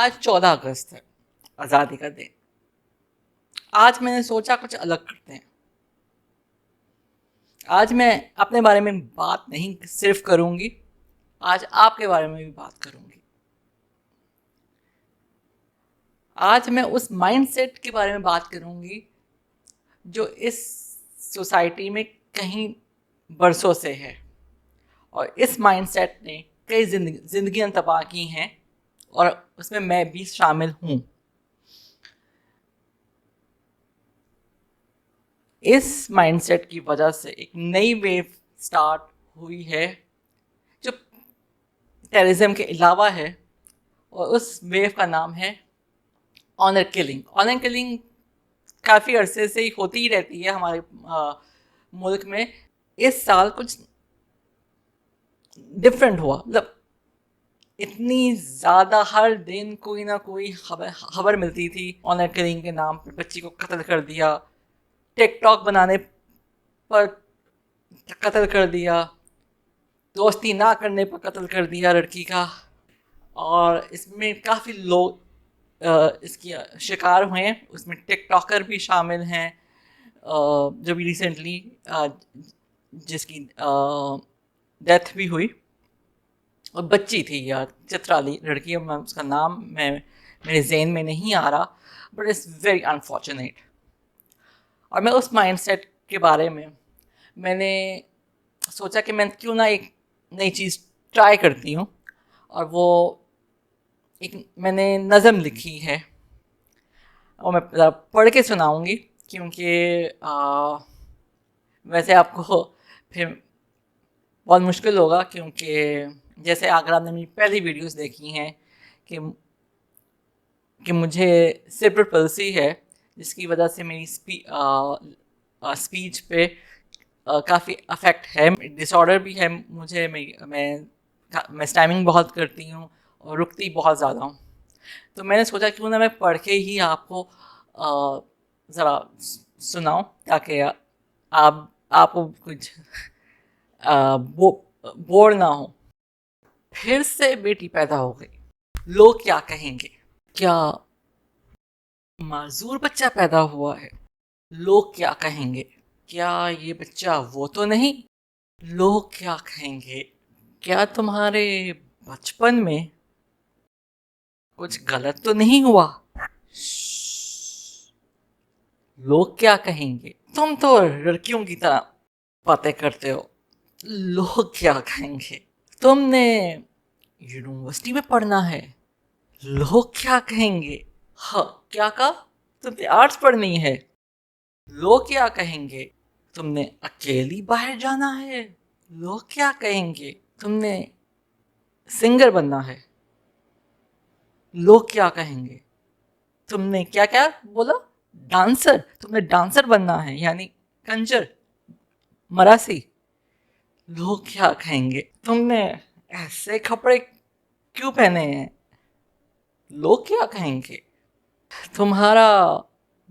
आज 14 अगस्त है, आज़ादी का दिन। आज मैंने सोचा कुछ अलग करते हैं। आज मैं अपने बारे में बात नहीं सिर्फ करूंगी, आज आपके बारे में भी बात करूंगी। आज मैं उस माइंडसेट के बारे में बात करूंगी जो इस सोसाइटी में कहीं बरसों से है, और इस माइंडसेट ने कई जिंदगियां तबाह की हैं, और उसमें मैं भी शामिल हूँ। इस माइंडसेट की वजह से एक नई वेव स्टार्ट हुई है जो टेररिज्म के अलावा है, और उस वेव का नाम है ऑनर किलिंग। ऑनर किलिंग काफ़ी अरसे से ही होती ही रहती है हमारे मुल्क में। इस साल कुछ डिफरेंट हुआ, मतलब इतनी ज़्यादा हर दिन कोई ना कोई खबर मिलती थी। ऑनर किलिंग के नाम पर बच्ची को कत्ल कर दिया, टिकटॉक बनाने पर कत्ल कर दिया, दोस्ती ना करने पर कत्ल कर दिया लड़की का। और इसमें काफ़ी लोग इसकी शिकार हुए हैं। उसमें टिकटॉकर भी शामिल हैं, जो भी रिसेंटली जिसकी डेथ भी हुई। और बच्ची थी यार, चित्राली लड़की, मैं उसका नाम मेरे जहन में नहीं आ रहा, बट इट्स वेरी अनफॉर्चुनेट। और मैं उस माइंडसेट के बारे में मैंने सोचा कि मैं क्यों ना एक नई चीज़ ट्राई करती हूँ। और वो एक मैंने नज़म लिखी है, और मैं पढ़ के सुनाऊंगी, क्योंकि वैसे आपको फिर बहुत मुश्किल होगा, क्योंकि जैसे अगर आपने मेरी पहली वीडियोस देखी हैं कि मुझे सेरेब्रल है, जिसकी वजह से मेरी स्पीच पे काफ़ी अफेक्ट है। डिसऑर्डर भी है मुझे। मैं स्टाइमिंग बहुत करती हूँ और रुकती बहुत ज़्यादा हूँ। तो मैंने सोचा क्यों ना मैं पढ़ के ही आपको ज़रा सुनाऊँ, ताकि आपको कुछ बोर ना हो। फिर से बेटी पैदा हो गई, लोग क्या कहेंगे? क्या माजूर बच्चा पैदा हुआ है? लोग क्या कहेंगे? क्या ये बच्चा वो तो नहीं? लोग क्या कहेंगे? क्या तुम्हारे बचपन में कुछ गलत तो नहीं हुआ? लोग क्या कहेंगे? तुम तो लड़कियों की तरह बातें करते हो। लोग क्या कहेंगे? तुमने यूनिवर्सिटी में पढ़ना है। लोग क्या कहेंगे? हाँ, क्या कहा? तुमने आर्ट्स पढ़नी है। लोग क्या कहेंगे? तुमने अकेली बाहर जाना है। लोग क्या कहेंगे? तुमने सिंगर बनना है। लोग क्या कहेंगे? तुमने क्या क्या बोला? डांसर। तुमने डांसर बनना है, यानी कंजर, मरासी। लोग क्या कहेंगे? तुमने ऐसे कपड़े क्यों पहने हैं? लोग क्या कहेंगे? तुम्हारा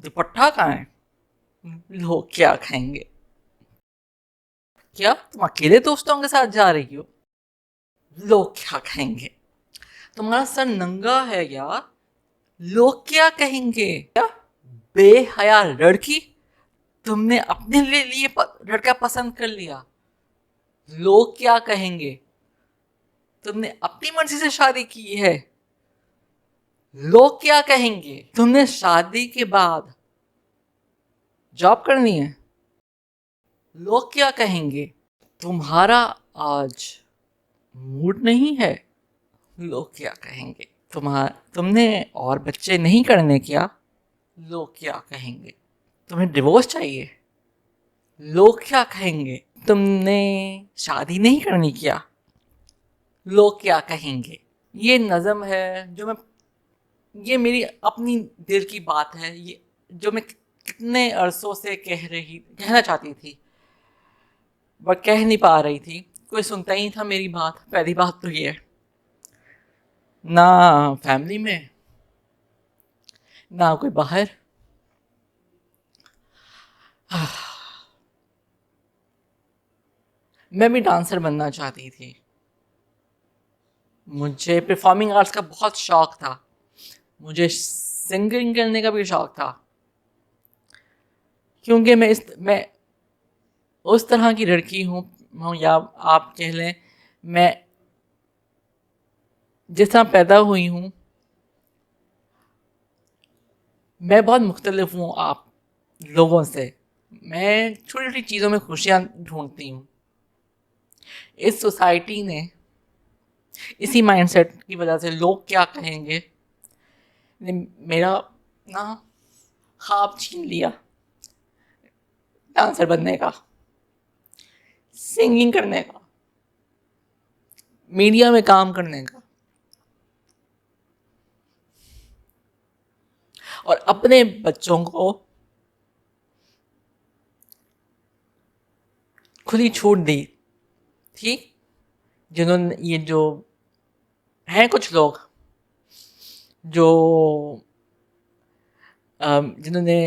दुपट्टा कहाँ है? लोग क्या कहेंगे? क्या तुम अकेले दोस्तों के साथ जा रही हो? लोग क्या कहेंगे? तुम्हारा सर नंगा है यार। लोग क्या कहेंगे? क्या बेहया लड़की, तुमने अपने लिए लड़का पसंद कर लिया। लोग क्या कहेंगे? तुमने अपनी मर्जी से शादी की है। लोग क्या कहेंगे? तुमने शादी के बाद जॉब करनी है। लोग क्या कहेंगे? तुम्हारा आज मूड नहीं है। लोग क्या कहेंगे? तुमने और बच्चे नहीं करने क्या? लोग क्या कहेंगे? तुम्हें डिवोर्स चाहिए। लोग क्या कहेंगे? तुमने शादी नहीं करनी क्या? लोग क्या कहेंगे? ये नज़म है जो ये मेरी अपनी दिल की बात है, ये जो मैं कितने अरसों से कहना चाहती थी, बट कह नहीं पा रही थी। कोई सुनता ही था मेरी बात। पहली बात तो ये है, ना फैमिली में, ना कोई बाहर। मैं भी डांसर बनना चाहती थी। मुझे परफॉर्मिंग आर्ट्स का बहुत शौक था। मुझे सिंगिंग करने का भी शौक था, क्योंकि मैं उस तरह की लड़की हूँ, या आप कह लें मैं जिस तरह पैदा हुई हूँ, मैं बहुत मुख्तलिफ हूँ आप लोगों से। मैं छोटी छोटी चीज़ों में खुशियाँ ढूंढती हूँ। इस सोसाइटी ने इसी माइंडसेट की वजह से लोग क्या कहेंगे ने मेरा ना ख्वाब छीन लिया, डांसर बनने का, सिंगिंग करने का, मीडिया में काम करने का, और अपने बच्चों को खुली छूट दी थी। जिन्होंने ये जो हैं कुछ लोग जो जिन्होंने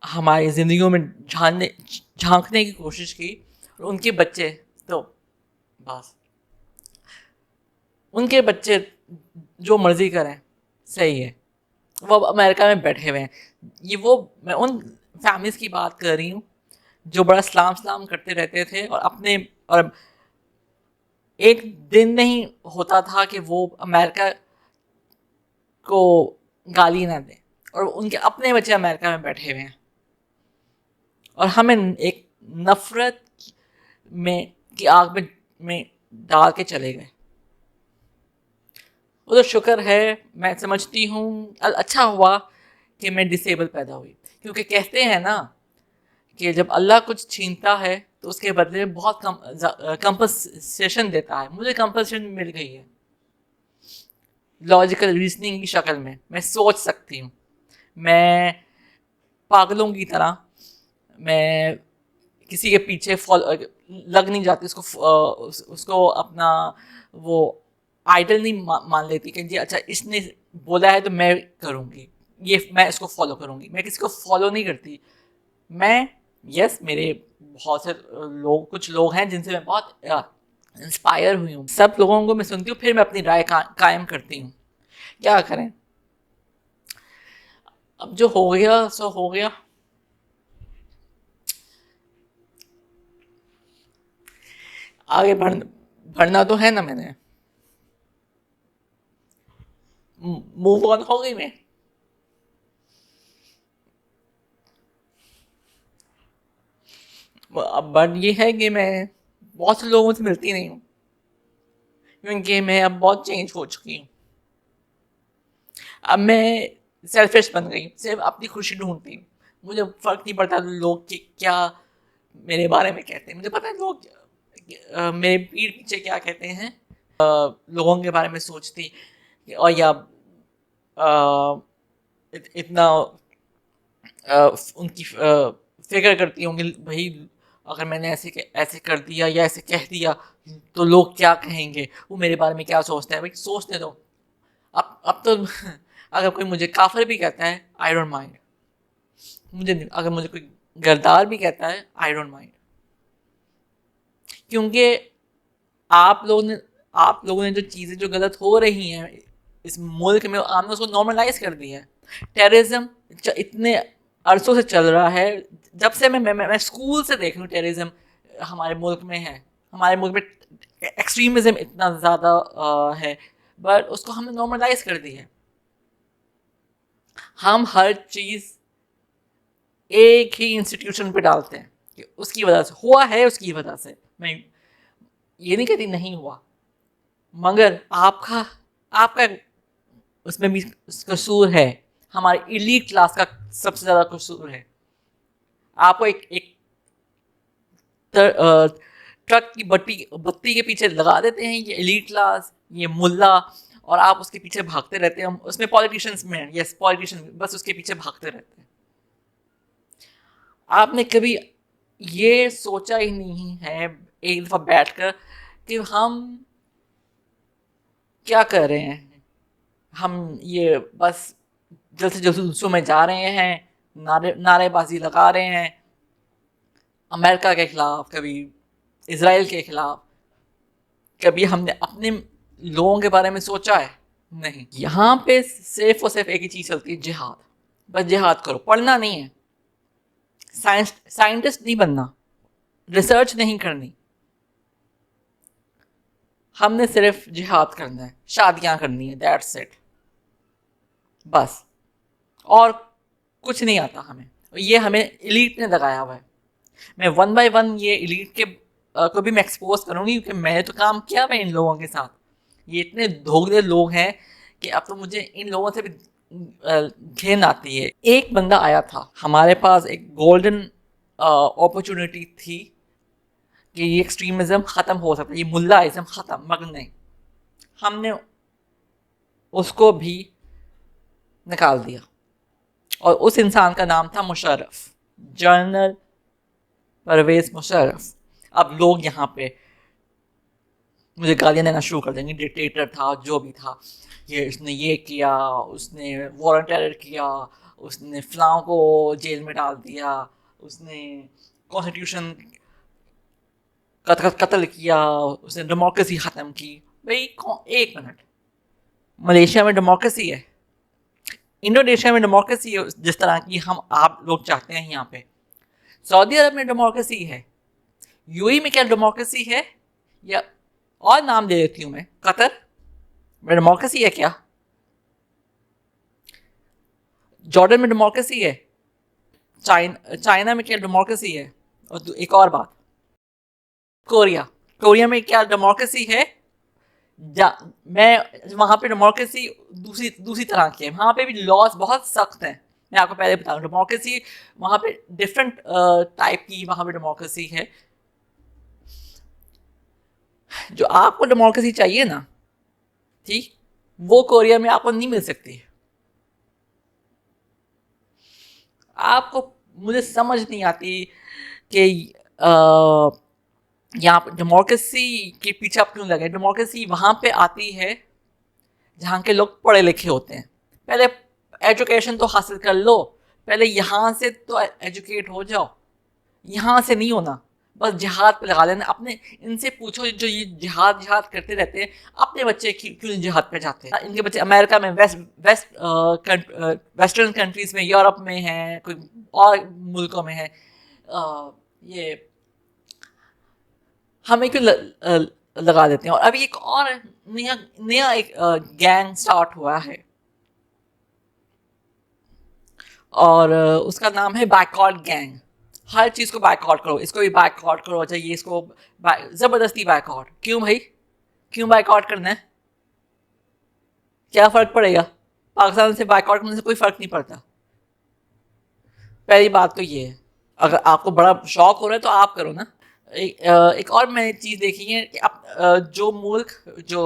हमारी ज़िंदगियों में झांकने की कोशिश की, और उनके बच्चे तो बस उनके बच्चे जो मर्जी करें, सही है। वो अब अमेरिका में बैठे हुए हैं। ये वो मैं उन फैमिलीज की बात कर रही हूँ जो बड़ा सलाम सलाम करते रहते थे, और अपने और एक दिन नहीं होता था कि वो अमेरिका को गाली ना दें, और उनके अपने बच्चे अमेरिका में बैठे हुए हैं, और हमें एक नफरत में की आग में डाल के चले गए। वो तो शुक्र है, मैं समझती हूँ अच्छा हुआ कि मैं डिसेबल पैदा हुई, क्योंकि कहते हैं ना कि जब अल्लाह कुछ छीनता है तो उसके बदले में बहुत कंपनसेशन देता है। मुझे कंपनसेशन मिल गई है लॉजिकल रीजनिंग की शक्ल में। मैं सोच सकती हूँ, मैं पागलों की तरह मैं किसी के पीछे लग नहीं जाती, उसको अपना वो आइडल नहीं मान लेती कि जी अच्छा इसने बोला है तो मैं करूँगी, ये मैं इसको फॉलो करूँगी। मैं किसी को फॉलो नहीं करती। मैं मेरे बहुत से लोग कुछ लोग हैं जिनसे मैं बहुत इंस्पायर हुई हूँ। सब लोगों को मैं सुनती हूँ, फिर मैं अपनी राय कायम करती हूँ। क्या करें, अब जो हो गया सो हो गया। आगे बढ़ना तो है ना, मैंने मूव ऑन हो गई मैं। अब बट ये है कि मैं बहुत से लोगों से मिलती नहीं हूँ, क्योंकि मैं अब बहुत चेंज हो चुकी हूँ। अब मैं सेल्फिश बन गई, सिर्फ अपनी खुशी ढूंढती हूँ। मुझे फर्क नहीं पड़ता लोग क्या मेरे बारे में कहते हैं। मुझे पता है लोग मेरे पीठ पीछे क्या कहते हैं। लोगों के बारे में सोचती, और या इतना उनकी फिक्र करती हूँ कि भाई अगर मैंने ऐसे कर दिया या ऐसे कह दिया तो लोग क्या कहेंगे, वो मेरे बारे में क्या सोचते हैं। भाई सोचने दो। अब तो अगर कोई मुझे काफिर भी कहता है आई डोंट माइंड। अगर मुझे कोई गद्दार भी कहता है आई डोंट माइंड, क्योंकि आप लोगों ने जो चीज़ें जो गलत हो रही हैं इस मुल्क में, आपने उसको नॉर्मलाइज कर दिया है। टेररिज्म इतने अरसों से चल रहा है, जब से मैं स्कूल से देख रही हूँ टेररिज्म हमारे मुल्क में है। हमारे मुल्क में एक्सट्रीमिज्म इतना ज़्यादा है, बट उसको हमने नॉर्मलाइज कर दी है। हम हर चीज़ एक ही इंस्टीट्यूशन पे डालते हैं कि उसकी वजह से हुआ है, उसकी वजह से। मैं ये नहीं कहती नहीं हुआ, मगर आपका आपका उसमें भी कसूर है। हमारी इलीट क्लास का सबसे ज़्यादा कसूर है। आपको एक ट्रक की बत्ती के पीछे लगा देते हैं ये एलीट क्लास, ये मुल्ला, और आप उसके पीछे भागते रहते हैं। उसमें पॉलिटिशियंस में यस पॉलिटिशियन बस उसके पीछे भागते रहते हैं। आपने कभी ये सोचा ही नहीं है एक दफ़ा बैठकर कि हम क्या कर रहे हैं। हम ये बस जल्द से जल्द दूसरों में जा रहे हैं, नारेबाजी लगा रहे हैं अमेरिका के खिलाफ, कभी इसराइल के खिलाफ। कभी हमने अपने लोगों के बारे में सोचा है? नहीं, यहाँ पे सिर्फ और सिर्फ एक ही चीज चलती है, जिहाद। बस जिहाद करो, पढ़ना नहीं है, साइंटिस्ट नहीं बनना, रिसर्च नहीं करनी, हमने सिर्फ जिहाद करना है, शादियां करनी है, दैट्स इट, बस। और कुछ नहीं आता हमें, ये हमें एलीट ने लगाया हुआ है। मैं वन बाय वन ये एलीट के को भी मैं एक्सपोज करूंगी, क्योंकि मैंने तो काम किया मैं इन लोगों के साथ। ये इतने धोखधे लोग हैं कि अब तो मुझे इन लोगों से भी घिन आती है। एक बंदा आया था हमारे पास, एक गोल्डन अपॉर्चुनिटी थी कि ये एक्सट्रीमिज्म ख़त्म हो सकता है, ये मुल्लाइज्म ख़त्म, मगर नहीं, हमने उसको भी निकाल दिया। और उस इंसान का नाम था मुशर्रफ, जनरल परवेज मुशर्रफ। अब लोग यहाँ पे मुझे गालियाँ देना शुरू कर देंगे, डिक्टेटर था, जो भी था, ये उसने ये किया, उसने वॉर टेरर किया, उसने फलां को जेल में डाल दिया, उसने कॉन्स्टिट्यूशन कत्ल किया, उसने डेमोक्रेसी ख़त्म की। भाई एक मिनट, मलेशिया में डेमोक्रेसी है, इंडोनेशिया में डेमोक्रेसी है जिस तरह की हम आप लोग चाहते हैं यहाँ पे, सऊदी अरब में डेमोक्रेसी है, यूएई में क्या डेमोक्रेसी है, या और नाम दे देती हूँ मैं, कतर में डेमोक्रेसी है क्या, जॉर्डन में डेमोक्रेसी है, चाइना में क्या डेमोक्रेसी है, और एक और बात, कोरिया में क्या डेमोक्रेसी है। मैं वहाँ पे डेमोक्रेसी दूसरी तरह की है, वहाँ पे भी लॉज बहुत सख्त हैं। मैं आपको पहले बता दूँ, डेमोक्रेसी वहाँ पे डिफरेंट टाइप की वहाँ पे डेमोक्रेसी है। जो आपको डेमोक्रेसी चाहिए ना, ठीक, वो कोरिया में आपको नहीं मिल सकती। आपको, मुझे समझ नहीं आती कि यहाँ पर डेमोक्रेसी के पीछे आप क्यों लगे। डेमोक्रेसी वहाँ पे आती है जहाँ के लोग पढ़े लिखे होते हैं। पहले एजुकेशन तो हासिल कर लो, पहले यहाँ से तो एजुकेट हो जाओ, यहाँ से नहीं होना, बस जिहाद पे लगा लेना। अपने इनसे पूछो जो ये जिहाद करते रहते हैं, अपने बच्चे क्यों नहीं जिहाद पे जाते हैं। इनके बच्चे अमेरिका में, वेस्टर्न कंट्रीज में, यूरोप में हैं, कोई और मुल्कों में है। ये हमें क्यों लगा देते हैं। और अभी एक और नया एक गैंग स्टार्ट हुआ है, और उसका नाम है बैकआउट गैंग। हर चीज़ को बैकआउट करो, इसको भी बैकआउट करो, अच्छा ये इसको ज़बरदस्ती बैकआउट। क्यों भाई, क्यों बैकआउट करना है, क्या फ़र्क पड़ेगा। पाकिस्तान से बैकआउट करने से कोई फ़र्क नहीं पड़ता। पहली बात तो ये है, अगर आपको बड़ा शौक हो रहा है तो आप करो ना। एक और मैंने चीज़ देखी है कि अब जो मुल्क, जो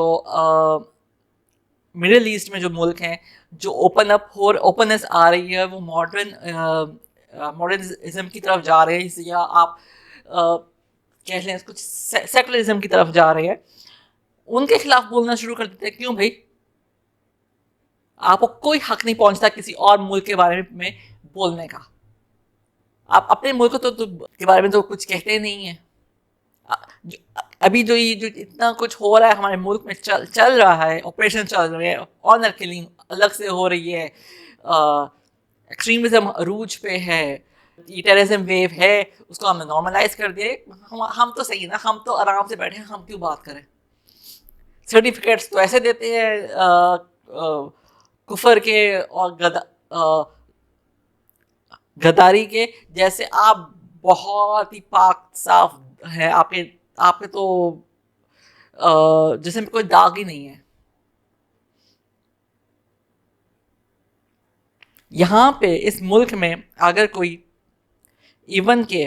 मिडिल ईस्ट में जो मुल्क हैं, जो ओपननेस आ रही है, वो मॉडर्निज्म की तरफ जा रहे हैं, या आप कह लें कुछ सेकुलरिज्म की तरफ जा रहे हैं, उनके खिलाफ बोलना शुरू कर देते हैं। क्यों भाई, आपको कोई हक नहीं पहुंचता किसी और मुल्क के बारे में बोलने का। आप अपने मुल्क तो के बारे में तो कुछ कहते नहीं है। अभी जो इतना कुछ हो रहा है हमारे मुल्क में, चल रहा है, ऑपरेशन चल रहे हैं, ऑनर किलिंग अलग से हो रही है, एक्सट्रीमिज्म अरूज पे है, ये टेररिज्म वेव है, उसको हमने नॉर्मलाइज कर दिए। हम तो सही है ना, हम तो आराम से बैठे हैं, हम क्यों बात करें। सर्टिफिकेट्स तो ऐसे देते हैं कुफर के और गद्दारी के, जैसे आप बहुत ही पाक साफ है, आपके तो जिसमें कोई दाग ही नहीं है। यहाँ पे इस मुल्क में अगर कोई इवन के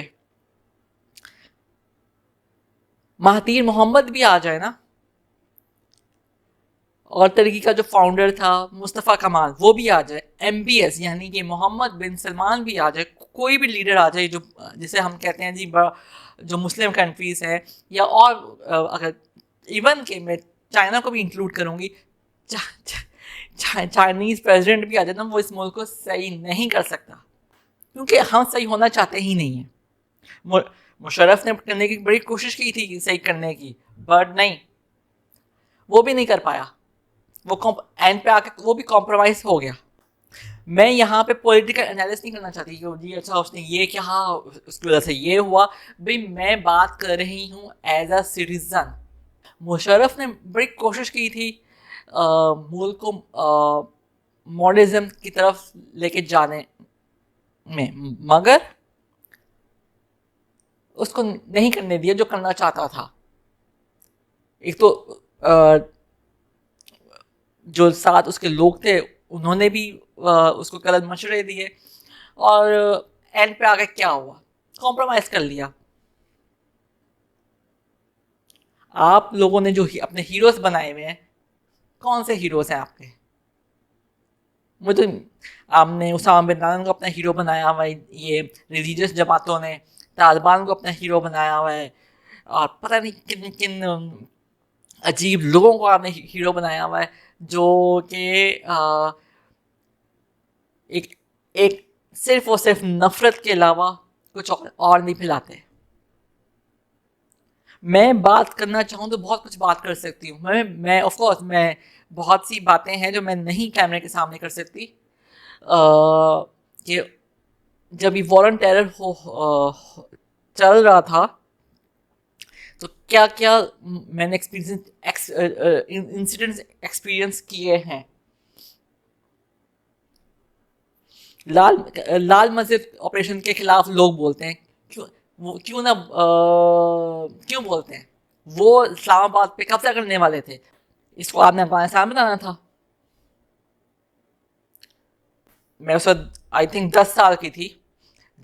महातीर मोहम्मद भी आ जाए ना, और तरीकी का जो फाउंडर था मुस्तफ़ा कमाल वो भी आ जाए, MBS यानी कि मोहम्मद बिन सलमान भी आ जाए, कोई भी लीडर आ जाए जो जिसे हम कहते हैं जी जो मुस्लिम कंट्रीज़ है, या और अगर इवन के मैं चाइना को भी इंक्लूड करूँगी, चाइनीज़ प्रेसिडेंट भी आ जाए ना, वो इस मुल्क को सही नहीं कर सकता, क्योंकि हम सही होना चाहते ही नहीं है। मुशर्रफ ने करने की बड़ी कोशिश की थी सही करने की, बट नहीं, वो भी नहीं कर पाया। वो एंड पे आके वो भी कॉम्प्रोमाइज हो गया। मैं यहाँ पे पॉलिटिकल एनालिसिस नहीं करना चाहती कि जी अच्छा उसने ये कहा उसकी वजह से ये हुआ। भाई मैं बात कर रही हूँ एज अ सिटीजन। मुशर्रफ ने बड़ी कोशिश की थी मुल्क को मॉडर्निज्म की तरफ लेके जाने में, मगर उसको नहीं करने दिया जो करना चाहता था। एक तो जो साथ उसके लोग थे उन्होंने भी उसको गलत मशवरे दिए, और एंड पे आगे क्या हुआ, कॉम्प्रोमाइज कर लिया। आप लोगों ने जो अपने हीरोज बनाए हुए हैं, कौन से हीरोज हैं आपके? मुझे तो आपने उसामा बिन लादेन को अपना हीरो बनाया हुआ है, ये रिलीजियस जमातों ने तालिबान को अपना हीरो बनाया हुआ है, और पता नहीं किन किन अजीब लोगों को आपने हीरो बनाया हुआ है जो कि एक एक सिर्फ और सिर्फ नफरत के अलावा कुछ और नहीं फैलाते। मैं बात करना चाहूँ तो बहुत कुछ बात कर सकती हूँ। मैं ऑफ कोर्स मैं बहुत सी बातें हैं जो मैं नहीं कैमरे के सामने कर सकती। कि जब ये वॉर ऑन टेरर चल रहा था तो क्या क्या मैंने इंसिडेंट्स एक्सपीरियंस किए हैं। लाल लाल मस्जिद ऑपरेशन के खिलाफ लोग बोलते हैं, क्यों वो क्यों ना क्यों बोलते हैं? वो इस्लामाबाद पे कब्जा करने वाले थे, इसको आपने अफगानिस्तान बनाना था। मैं उस वक्त आई थिंक 10 साल की थी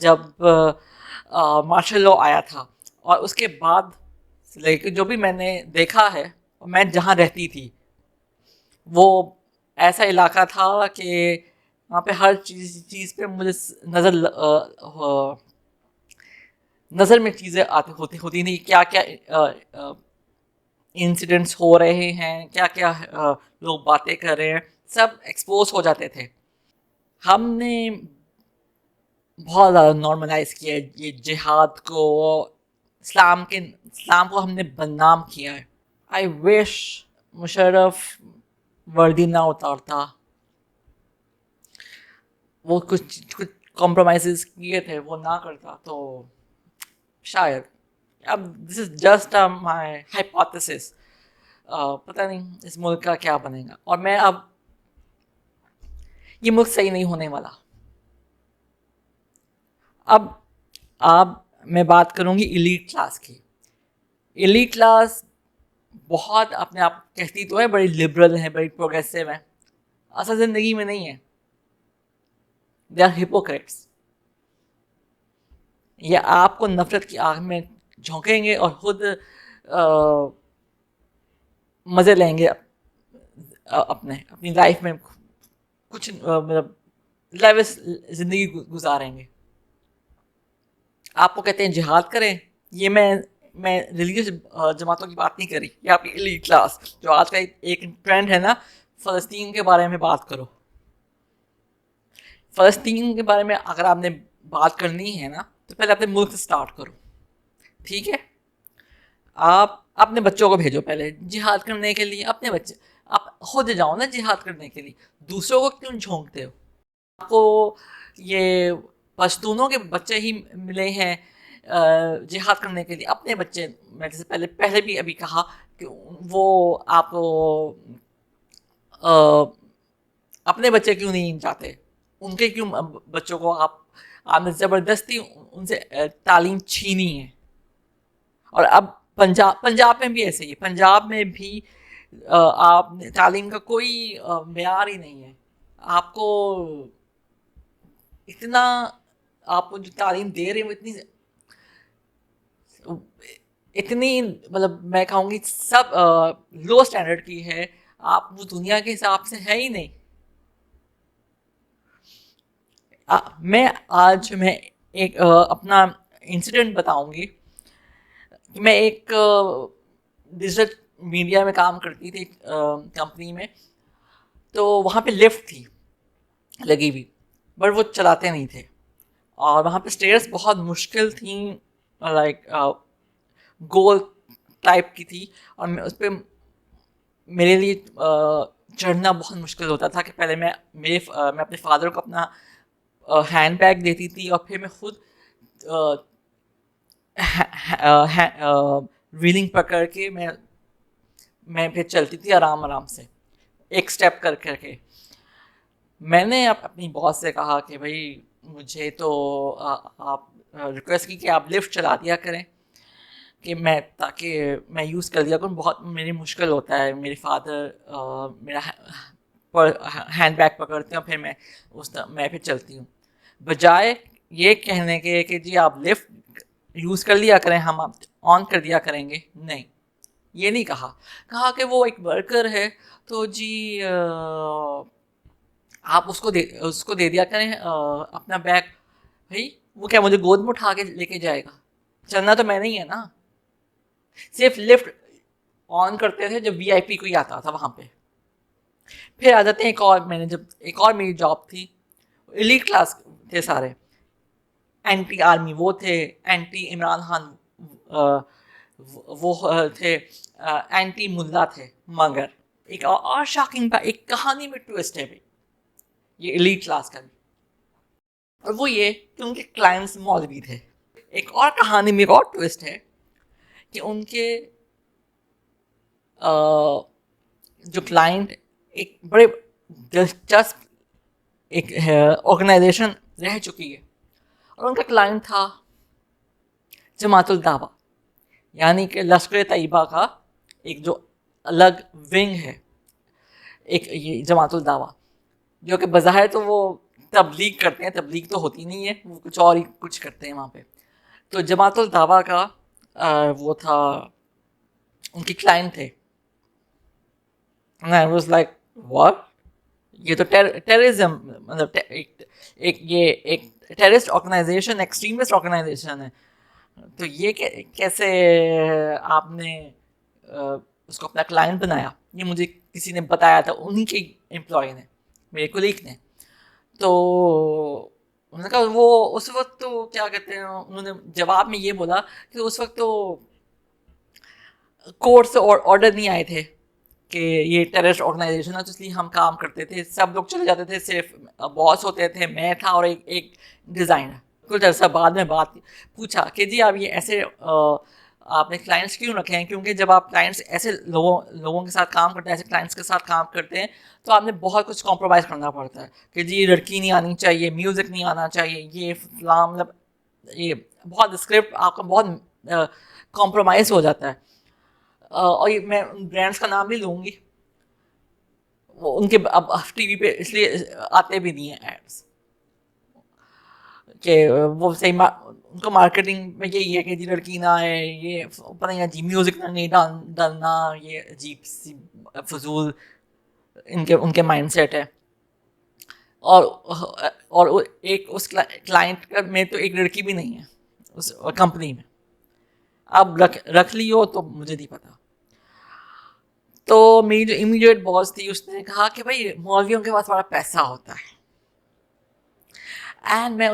जब मार्शल लॉ आया था, और उसके बाद लेकिन जो भी मैंने देखा है, मैं जहाँ रहती थी वो ऐसा इलाका था कि वहाँ पे हर चीज़ पे मुझे नज़र में चीज़ें आती होती होती नहीं, क्या क्या इंसिडेंट्स हो रहे हैं, क्या क्या लोग बातें कर रहे हैं, सब एक्सपोज हो जाते थे। हमने बहुत ज़्यादा नॉर्मलाइज किया है ये जिहाद को, इस्लाम को हमने बदनाम किया है। आई विश मुशर्रफ वर्दी ना उतारता, वो कुछ कुछ कॉम्प्रोमाइज़ किए थे वो ना करता तो शायद। अब this is just my hypothesis, पता नहीं इस मुल्क का क्या बनेगा। और मैं अब ये मुल्क सही नहीं होने वाला। अब आप मैं बात करूंगी इलीट क्लास की। इलीट क्लास बहुत अपने आप कहती तो है बड़ी लिबरल है, बड़ी प्रोग्रेसिव है, असल जिंदगी में नहीं है। They are hypocrites. ये आपको नफरत की आग में झोंकेंगे और खुद मज़े लेंगे अपने अपनी लाइफ में, कुछ मतलब लाइव जिंदगी गुजारेंगे। आपको कहते हैं जिहाद करें। ये मैं रिलीजियस जमातों की बात नहीं करी, ये आपकी एलीट क्लास जो आज का एक ट्रेंड है ना, फ़लस्तीन के बारे में बात करो। फ़लस्तीन के बारे में अगर आपने बात करनी है ना तो पहले अपने मुल्क से स्टार्ट करो, ठीक है? आप अपने बच्चों को भेजो पहले जिहाद करने के लिए। अपने बच्चे आप खुद जाओ ना जिहाद करने के लिए, दूसरों को क्यों झोंकते हो? आपको ये पश्तूनों के बच्चे ही मिले हैं जिहाद करने के लिए। अपने बच्चे, मैं जैसे पहले भी अभी कहा कि वो आप अपने बच्चे क्यों नहीं चाहते, उनके क्यों बच्चों को आपने ज़बरदस्ती उनसे तालीम छीनी है। और अब पंजाब में भी ऐसे ही है। पंजाब में भी आप तालीम का कोई मेयार ही नहीं है। आपको इतना आपको जो तालीम दे रहे हैं वो इतनी मतलब मैं कहूँगी सब लो स्टैंडर्ड की है। आप वो दुनिया के हिसाब से है ही नहीं। मैं एक अपना इंसिडेंट बताऊंगी। मैं एक डिजिटल मीडिया में काम करती थी कंपनी में, तो वहाँ पे लिफ्ट थी लगी हुई, बट वो चलाते नहीं थे, और वहाँ पे स्टेयर्स बहुत मुश्किल थी, लाइक गोल टाइप की थी, और मैं उस पर मेरे लिए चढ़ना बहुत मुश्किल होता था कि पहले मैं अपने फादर को अपना हैंड बैग देती थी और फिर मैं खुद व्हीलिंग पकड़ के मैं फिर चलती थी आराम आराम से, एक स्टेप कर करके। मैंने अपनी बॉस से कहा कि भाई मुझे तो आप रिक्वेस्ट की कि आप लिफ्ट चला दिया करें कि ताकि मैं यूज़ कर दिया करूँ, बहुत मेरी मुश्किल होता है। मेरे फादर मेरा हैंड बैग पकड़ते हैं और फिर मैं फिर चलती हूँ, बजाय ये कहने के कि जी आप लिफ्ट यूज़ कर लिया करें, हम आप ऑन कर दिया करेंगे। नहीं, ये नहीं कहा। कहा कि वो एक वर्कर है तो जी आप उसको दे दिया करें अपना बैग। भाई वो क्या मुझे गोद में उठा के लेके जाएगा? चलना तो मैंने ही है ना। सिर्फ लिफ्ट ऑन करते थे जब वीआईपी कोई आता था वहां पे। फिर आ जाते हैं एक और मेरी जॉब थी, एलीट क्लास थे सारे, एंटी आर्मी वो थे, एंटी इमरान खान वो थे, एंटी मुल्ला थे। मगर एक और शॉकिंग एक कहानी में ट्विस्ट है भाई, ये एलीट क्लास का भी, और वो ये कि उनके क्लाइंट्स मौलवी थे। एक और कहानी में एक और ट्विस्ट है कि उनके जो क्लाइंट एक बड़े दिलचस्प एक ऑर्गेनाइजेशन रह चुकी है, और उनका क्लाइंट था जमातुल दावा, यानी कि लश्कर तैयबा का एक जो अलग विंग है, एक ये जमातुल दावा, जो कि बज़ाहिर तो वो तबलीग करते हैं, तबलीग तो होती नहीं है, वो कुछ और ही कुछ करते हैं वहाँ पे। तो जमातुल दावा का वो था, उनकी क्लाइंट थे। आई वाज लाइक व्हाट, ये तो टेररिज्म, मतलब एक टेररिस्ट ऑर्गेनाइजेशन, एक्सट्रीमिस्ट ऑर्गेनाइजेशन है। तो ये कैसे आपने उसको अपना क्लाइंट बनाया? ये मुझे किसी ने बताया था, उन्हीं के एम्प्लॉय ने, मेरे कोलीग ने। तो उन्होंने कहा वो उस वक्त तो क्या कहते हैं, उन्होंने जवाब में ये बोला कि उस वक्त तो कोर्ट से ऑर्डर नहीं आए थे कि ये टेररिस्ट ऑर्गेनाइजेशन है, तो इसलिए हम काम करते थे, सब लोग चले जाते थे, सिर्फ बॉस होते थे, मैं था और एक डिज़ाइनर। कुछ अर्सा बाद में बात पूछा कि जी आप ये ऐसे आपने क्लाइंट्स क्यों रखे हैं? क्योंकि जब आप क्लाइंट्स ऐसे लोगों के साथ काम करते हैं, ऐसे क्लाइंट्स के साथ काम करते हैं, तो आपने बहुत कुछ कॉम्प्रोमाइज़ करना पड़ता है कि जी लड़की नहीं आनी चाहिए, म्यूज़िक नहीं आना चाहिए, ये फलां, मतलब ये बहुत स्क्रिप्ट आपका बहुत कॉम्प्रोमाइज़ हो जाता है। और ये मैं उन ब्रांड्स का नाम भी लूँगी, वो उनके अब टीवी पे इसलिए आते भी नहीं हैं एड्स कि वो उनको मार्केटिंग में यही है कि जी लड़की ना आए, ये पता नहीं जी म्यूज़िक ना नहीं डालना, ये अजीब सी फजूल इनके उनके माइंडसेट है। और एक उस क्लाइंट में तो एक लड़की भी नहीं है उस कंपनी में। अब रख ली हो तो मुझे नहीं पता। तो मेरी जो इमीडिएट बॉस थी उसने कहा कि भाई मौलवियों के पास बड़ा पैसा होता है। एंड मैं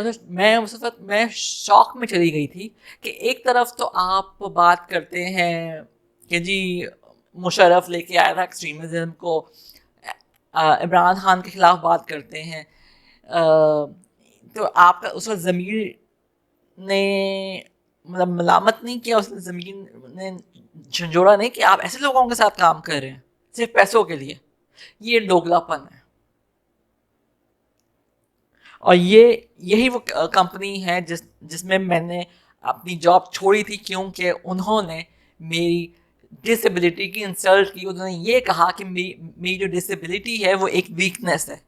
उस वक्त मैं शॉक में चली गई थी कि एक तरफ तो आप बात करते हैं कि जी मुशर्रफ लेके आया था एक्सट्रीमिज्म को, इमरान खान के खिलाफ बात करते हैं, तो आपका उस वक्त ज़मीर ने मतलब मलामत नहीं किया, उसने ज़मीर ने झंझोड़ा नहीं कि आप ऐसे लोगों के साथ काम कर रहे हैं सिर्फ पैसों के लिए। ये दोगलापन है। और यही वो कंपनी है जिसमें मैंने अपनी जॉब छोड़ी थी, क्योंकि उन्होंने मेरी डिसेबिलिटी की इंसल्ट की। उन्होंने ये कहा कि मेरी जो डिसेबिलिटी है वो एक वीकनेस है,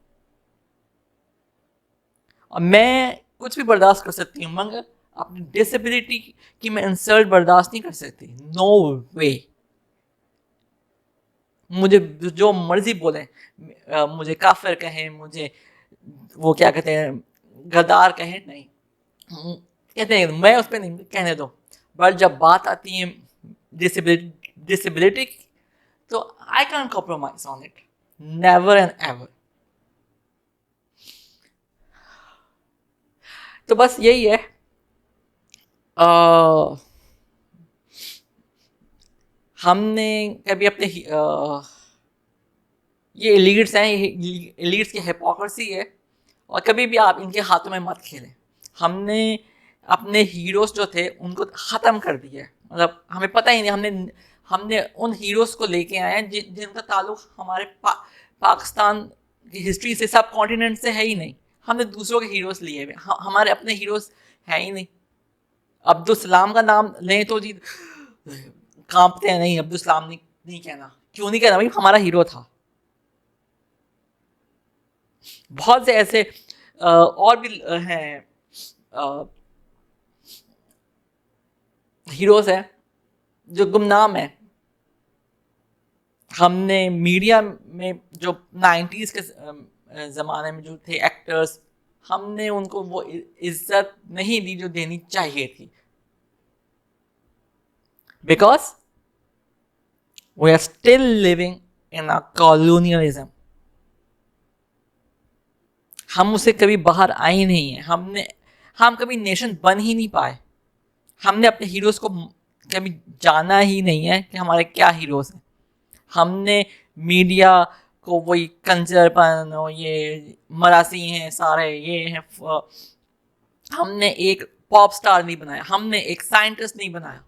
और मैं कुछ भी बर्दाश्त कर सकती हूँ, मगर अपनी डिसेबिलिटी की मैं इंसल्ट बर्दाश्त नहीं कर सकती। नो वे। मुझे जो मर्जी बोलें, मुझे काफिर कहें, मुझे वो क्या कहते हैं गद्दार कहें, नहीं कहते हैं मैं उस पर नहीं, कहने दो। बट जब बात आती है डिसेबिलिटी तो I can compromise on it, never and ever. तो बस यही है। हमने कभी अपने ये एलीट्स हैं, ये एलीट्स की हिपोक्रेसी है, और कभी भी आप इनके हाथों में मत खेलें। हमने अपने हीरोज जो थे उनको ख़त्म कर दिया है, मतलब हमें पता ही नहीं, हमने उन हीरोज को लेके आए हैं जिनका ताल्लुक हमारे पाकिस्तान की हिस्ट्री से, सब कॉन्टिनेंट से है ही नहीं। हमने दूसरों के हीरोज लिए हुए, हमारे अपने हीरोज हैं ही नहीं। अब्दुल सलाम का नाम लें तो जी कांपते हैं, नहीं अब्दुल सलाम नहीं कहना, क्यों नहीं कहना भाई, हमारा हीरो था। बहुत से ऐसे और भी हैं हीरोज हैं जो गुमनाम है। हमने मीडिया में जो 90s के ज़माने में जो थे एक्टर्स, हमने उनको वो इज्जत नहीं दी जो देनी चाहिए थी, because we are still living in a colonialism. हम उसे कभी बाहर आए ही नहीं है, हम कभी नेशन बन ही नहीं पाए। हमने अपने हीरोज़ को कभी जाना ही नहीं है कि हमारे क्या हीरोज़ हैं। हमने मीडिया को वही कंजरपन और ये मरासी हैं सारे ये हैं, हमने एक पॉप स्टार नहीं बनाया, हमने एक साइंटिस्ट नहीं बनाया,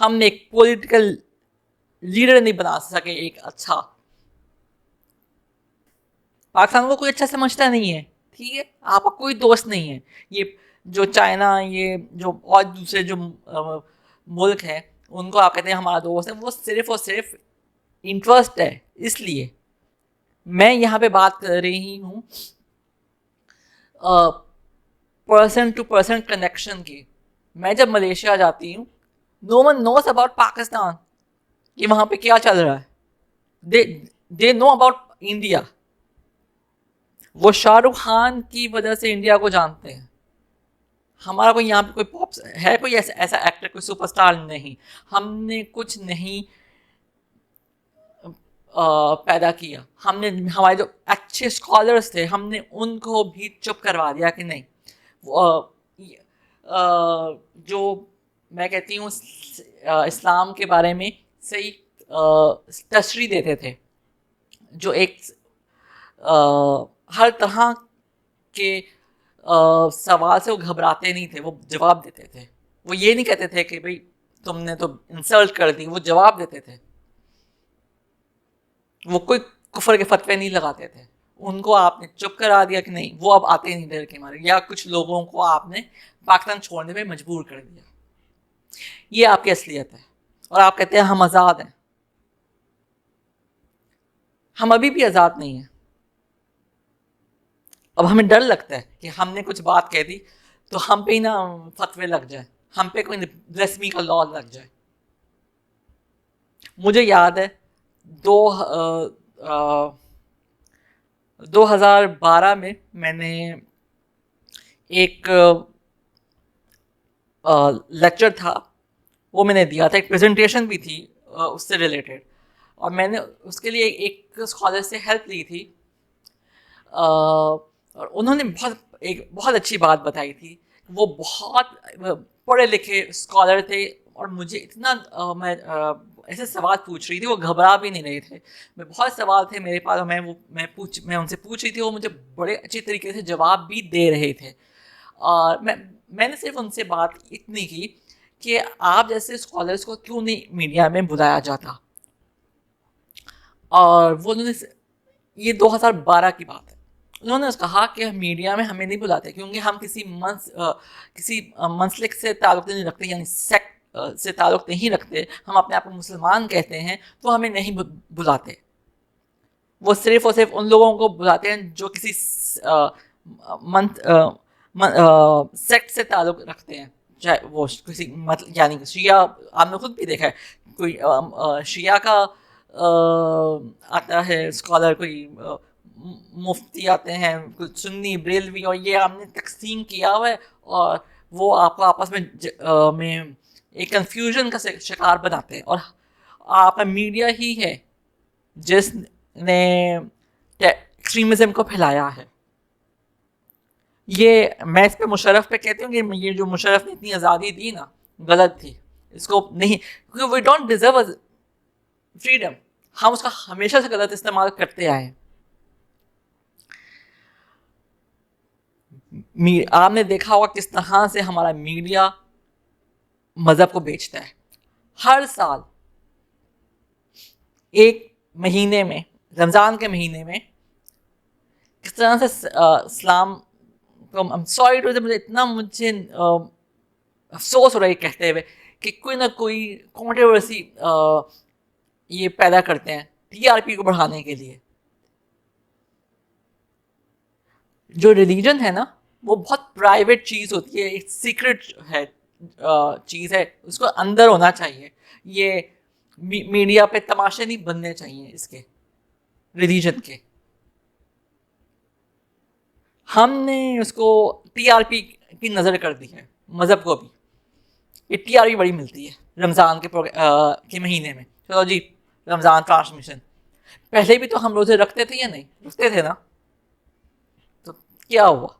हमने एक पॉलिटिकल लीडर नहीं बना सके एक अच्छा। पाकिस्तान को कोई अच्छा समझता नहीं है, ठीक है, आपका कोई दोस्त नहीं है। ये जो चाइना, ये जो और दूसरे जो मुल्क हैं, उनको आप कहते हैं हमारा दोस्त है, वो सिर्फ और सिर्फ इंटरेस्ट है। इसलिए मैं यहाँ पे बात कर रही हूँ पर्सन टू पर्सन कनेक्शन की। मैं जब मलेशिया जाती हूँ, no one knows about Pakistan कि वहाँ पे क्या चल रहा है। They know about India. वो शाहरुख खान की वजह से इंडिया को जानते हैं। हमारा कोई यहाँ पे कोई पॉप है, कोई ऐसा एक्टर, कोई सुपरस्टार नहीं। हमने कुछ नहीं पैदा किया। हमने हमारे जो अच्छे स्कॉलर्स थे, हमने उनको भी चुप करवा दिया कि नहीं। जो मैं कहती हूँ इस्लाम के बारे में सही तशरीह देते थे, जो एक हर तरह के सवाल से वो घबराते नहीं थे, वो जवाब देते थे। वो ये नहीं कहते थे कि भाई तुमने तो इंसल्ट कर दी, वो जवाब देते थे। वो कोई कुफर के फतवे नहीं लगाते थे। उनको आपने चुप करा दिया कि नहीं, वो अब आते नहीं डर के मारे, या कुछ लोगों को आपने पाकिस्तान छोड़ने में मजबूर कर दिया। ये आपकी असलियत है। और आप कहते हैं हम आज़ाद हैं। हम अभी भी आज़ाद नहीं हैं। अब हमें डर लगता है कि हमने कुछ बात कह दी तो हम पे ही ना फतवे लग जाए, हम पे कोई रस्मी का लॉ लग जाए। मुझे याद है 2012 में मैंने एक लेक्चर था, वो मैंने दिया था, एक प्रेजेंटेशन भी थी उससे रिलेटेड, और मैंने उसके लिए एक स्कॉलर से हेल्प ली थी। और उन्होंने बहुत अच्छी बात बताई थी। वो बहुत पढ़े लिखे स्कॉलर थे, और मुझे इतना मैं ऐसे सवाल पूछ रही थी, वो घबरा भी नहीं रहे थे। मैं बहुत सवाल थे मेरे पास, और मैं उनसे पूछ रही थी, वो मुझे बड़े अच्छे तरीके से जवाब भी दे रहे थे। और मैंने सिर्फ उनसे बात इतनी की कि आप जैसे स्कॉलर्स को क्यों नहीं मीडिया में बुलाया जाता। और वो उन्होंने, ये 2012 की बात है, उन्होंने कहा कि मीडिया में हमें नहीं बुलाते क्योंकि हम किसी मंसलिक से ताल्लुक़ नहीं रखते, यानी सेक्ट से ताल्लुक़ नहीं रखते, हम अपने आप को मुसलमान कहते हैं, तो हमें नहीं बुलाते। वो सिर्फ और सिर्फ उन लोगों को बुलाते हैं जो किसी सेक्ट से ताल्लुक़ रखते हैं, चाहे वो किसी यानी शिया, आपने खुद भी देखा है, कोई शिया का आता है स्कॉलर, कोई मुफ्ती आते हैं, कुछ सुन्नी बरेलवी, और ये हमने तकसीम किया हुआ है, और वो आपको आपस में एक कंफ्यूजन का शिकार बनाते हैं। और आपका मीडिया ही है जिसने एक्सट्रीमिज्म को फैलाया है। ये मैं इस पे मुशर्रफ पे कहती हूँ कि ये जो मुशर्रफ ने इतनी आज़ादी दी ना, गलत थी। इसको नहीं, क्योंकि वी डोंट डिजर्व फ्रीडम। हम उसका हमेशा से गलत इस्तेमाल करते आए हैं। आपने देखा होगा किस तरह से हमारा मीडिया मजहब को बेचता है। हर साल एक महीने में, रमजान के महीने में, किस तरह से इस्लाम को, सॉरी टू, मुझे इतना मुझे अफसोस हो रहा है कहते हुए कि कोई ना कोई कंट्रोवर्सी ये पैदा करते हैं टीआरपी को बढ़ाने के लिए। जो रिलीजन है ना, वो बहुत प्राइवेट चीज़ होती है, एक सीक्रेट है, चीज़ है, उसको अंदर होना चाहिए। ये मीडिया पे तमाशे नहीं बनने चाहिए इसके, रिलीजन के। हमने उसको टीआरपी की नज़र कर दी है, मज़हब को भी ये टीआरपी बड़ी मिलती है रमज़ान के महीने में। चलो जी, रमज़ान ट्रांसमिशन, पहले भी तो हम रोज़े रखते थे या नहीं रखते थे ना, तो क्या हुआ,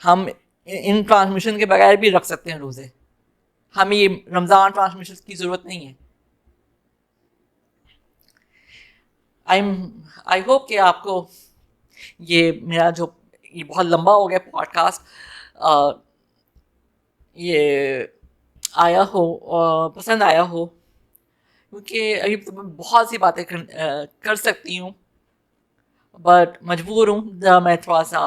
हम इन ट्रांसमिशन के बगैर भी रख सकते हैं रोज़े, हमें ये रमज़ान ट्रांसमिशन की ज़रूरत नहीं है। आई होप कि आपको ये मेरा जो ये बहुत लंबा हो गया पॉडकास्ट, ये आया हो, पसंद आया हो, क्योंकि अभी तो मैं बहुत सी बातें कर सकती हूँ, बट मजबूर हूँ मैं थोड़ा सा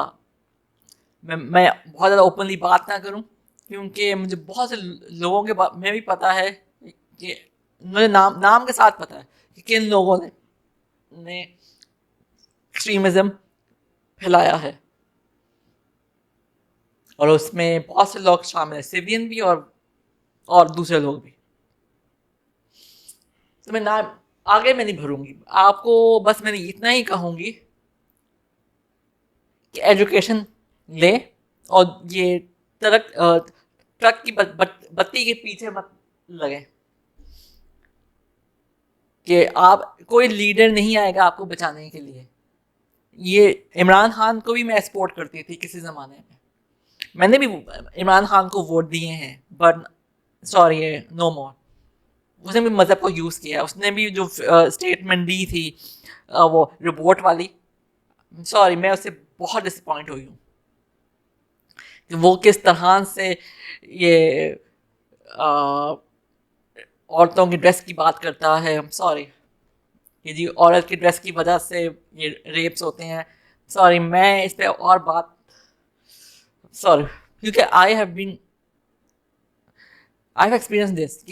मैं बहुत ज़्यादा ओपनली बात ना करूँ, क्योंकि मुझे बहुत से लोगों के बारे में भी पता है कि मुझे नाम के साथ पता है कि किन लोगों ने एक्सट्रीमिज़म फैलाया है, और उसमें बहुत से लोग शामिल हैं, सिविलियन भी और दूसरे लोग भी। तो मैं नाम आगे मैं नहीं भरूंगी, आपको बस मैंने इतना ही कहूँगी कि एजुकेशन ले, और ये ट्रक की बत्ती के पीछे मत लगे कि आप, कोई लीडर नहीं आएगा आपको बचाने के लिए। ये इमरान खान को भी मैं सपोर्ट करती थी किसी ज़माने में, मैंने भी इमरान खान को वोट दिए हैं, बट सॉरी, नो मोर। उसने भी मज़हब को यूज़ किया, उसने भी जो स्टेटमेंट दी थी वो रिपोर्ट वाली, सॉरी, मैं उससे बहुत डिसअपॉइंट हुई हूँ कि वो किस तरह से ये औरतों की ड्रेस की बात करता है। सॉरी कि जी, औरत की ड्रेस की वजह से ये रेप्स होते हैं। सॉरी, मैं इस पर और बात, सॉरी, क्योंकि आई हैव एक्सपीरियंस दिस।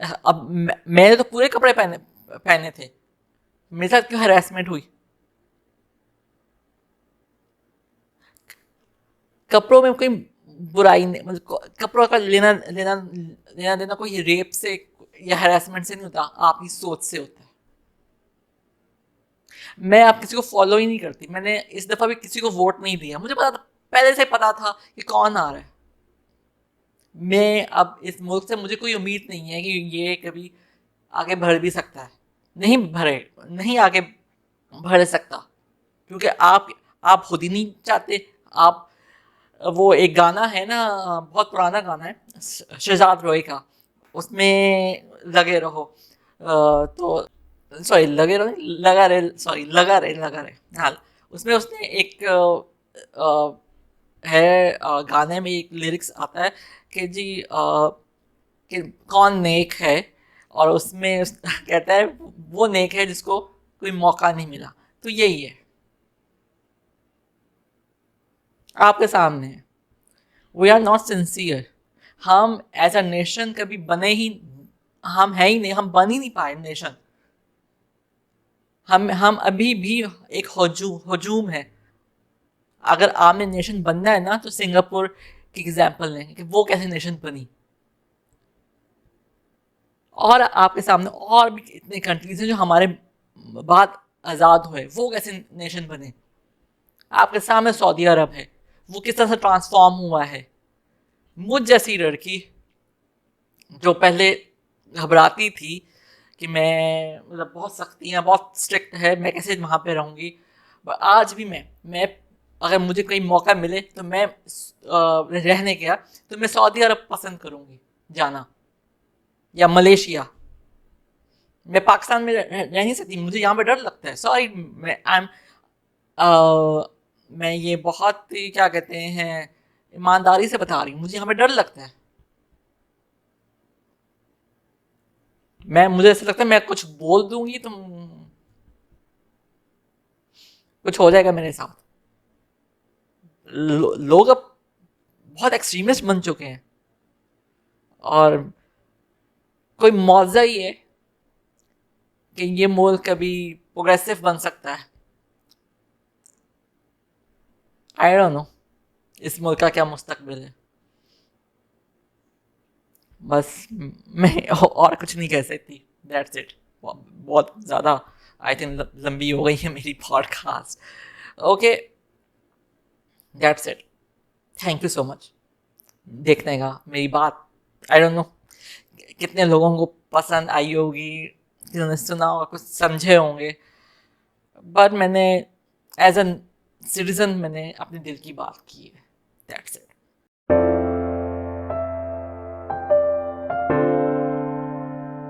अब मैंने तो पूरे कपड़े पहने थे, मेरे साथ क्यों हैरेसमेंट हुई? कपड़ों में कोई बुराई नहीं, मतलब कपड़ों का लेना देना कोई रेप से या हैरेसमेंट से नहीं होता, आपकी सोच से होता है। मैं आप किसी को फॉलो ही नहीं करती, मैंने इस दफ़ा भी किसी को वोट नहीं दिया, मुझे पता था, पहले से पता था कि कौन आ रहा है। मैं अब इस मुल्क से मुझे कोई उम्मीद नहीं है कि ये कभी आगे बढ़ भी सकता है, नहीं आगे बढ़ सकता, क्योंकि आप खुद ही नहीं चाहते। आप, वो एक गाना है ना, बहुत पुराना गाना है शहजाद रोय का, उसमें लगे रहो, तो सॉरी, लगे रहो नहीं, लगा रहे, हाँ। उसमें उसने एक गाने में एक लिरिक्स आता है कि जी कि कौन नेक है, और उसमें कहता है वो नेक है जिसको कोई मौका नहीं मिला। तो यही है आपके सामने है, वी आर नॉट सिंसियर। हम एज अ नेशन कभी बने ही, हम है ही नहीं, हम बन ही नहीं पाए नेशन। हम अभी भी एक हजूम है। अगर आपने नेशन बनना है ना, तो सिंगापुर की एग्जाम्पल लें कि वो कैसे नेशन बनी, और आपके सामने और भी इतने कंट्रीज हैं जो हमारे बाद आज़ाद हुए, वो कैसे नेशन बने। आपके सामने सऊदी अरब है, वो किस तरह से ट्रांसफॉर्म हुआ है। मुझ जैसी लड़की जो पहले घबराती थी कि मैं, मतलब बहुत सख्तियाँ, बहुत स्ट्रिक्ट है, मैं कैसे वहाँ पे रहूँगी, आज भी मैं अगर मुझे कोई मौका मिले तो मैं रहने गया तो मैं सऊदी अरब पसंद करूँगी जाना, या मलेशिया। मैं पाकिस्तान में रह नहीं सकती, मुझे यहाँ पे डर लगता है। सॉरी, मैं ये बहुत ही क्या कहते हैं ईमानदारी से बता रही हूँ, मुझे यहाँ पे डर लगता है। मुझे ऐसा लगता है मैं कुछ बोल दूंगी तो कुछ हो जाएगा मेरे साथ। लोग अब बहुत एक्सट्रीमिस्ट बन चुके हैं और कोई मौजा ही है कि ये मुल्क कभी प्रोग्रेसिव बन सकता है। आई डोंट नो इस मुल्क का क्या मुस्तकबिल है। बस मैं और कुछ नहीं कह सकती। That's it. बहुत ज़्यादा आई थिंक लंबी हो गई है मेरी podcast. Okay, that's it. Thank you so much देखने का मेरी बात। आई डोंट नो कितने लोगों को पसंद आई होगी, किन्होंने सुना होगा, कुछ समझे होंगे, बट मैंने एज एन सिटीजन मैंने अपने दिल की बात की है। That's it.